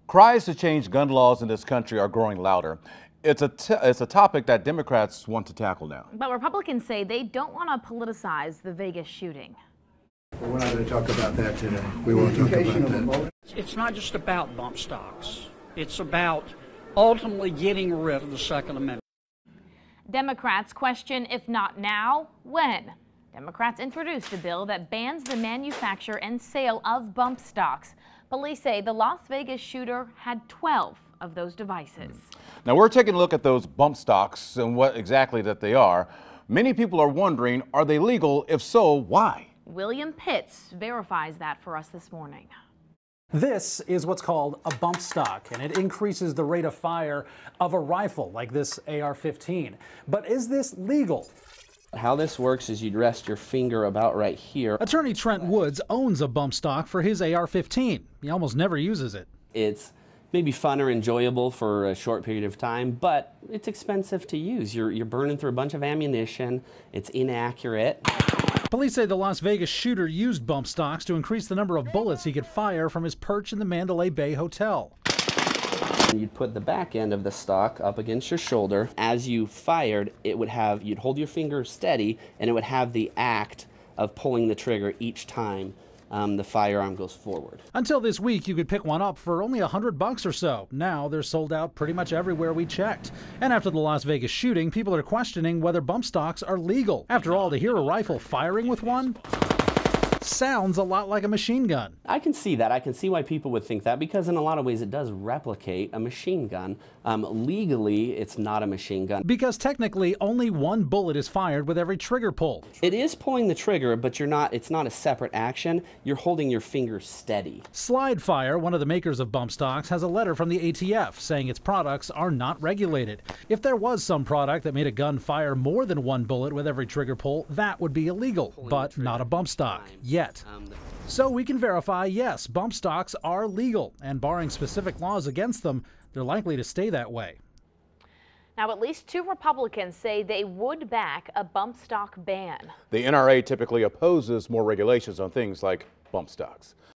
Cries to change gun laws in this country are growing louder. It's a topic that Democrats want to tackle now. But Republicans say they don't want to politicize the Vegas shooting. Well, we're not going to talk about that today. We won't talk about that. It's not just about bump stocks. It's about ultimately getting rid of the Second Amendment. Democrats question if not now, when. Democrats introduced a bill that bans the manufacture and sale of bump stocks. Police say the Las Vegas shooter had 12 of those devices. Now we're taking a look at those bump stocks and what exactly that they are. Many people are wondering, are they legal? If so, why? William Pitts verifies that for us this morning. This is what's called a bump stock, and it increases the rate of fire of a rifle like this AR-15. But is this legal? How this works is you'd rest your finger about right here. Attorney Trent Woods owns a bump stock for his AR-15. He almost never uses it. It's maybe fun or enjoyable for a short period of time, but it's expensive to use. You're burning through a bunch of ammunition. It's inaccurate. Police say the Las Vegas shooter used bump stocks to increase the number of bullets he could fire from his perch in the Mandalay Bay Hotel. You'd put the back end of the stock up against your shoulder. As you fired, you'd hold your finger steady, and it would have the act of pulling the trigger each time the firearm goes forward. Until this week, you could pick one up for only $100 or so. Now they're sold out pretty much everywhere we checked. And after the Las Vegas shooting, people are questioning whether bump stocks are legal. After all, to hear a rifle firing with one sounds a lot like a machine gun. I can see that. I can see why people would think that, because in a lot of ways it does replicate a machine gun. Legally, it's not a machine gun. Because technically, only one bullet is fired with every trigger pull. It is pulling the trigger, but it's not a separate action. You're holding your finger steady. Slide Fire, one of the makers of bump stocks, has a letter from the ATF saying its products are not regulated. If there was some product that made a gun fire more than one bullet with every trigger pull, that would be illegal, but not a bump stock. Yet. So we can verify, yes, bump stocks are legal, and barring specific laws against them, they're likely to stay that way. Now, at least 2 Republicans say they would back a bump stock ban. The NRA typically opposes more regulations on things like bump stocks.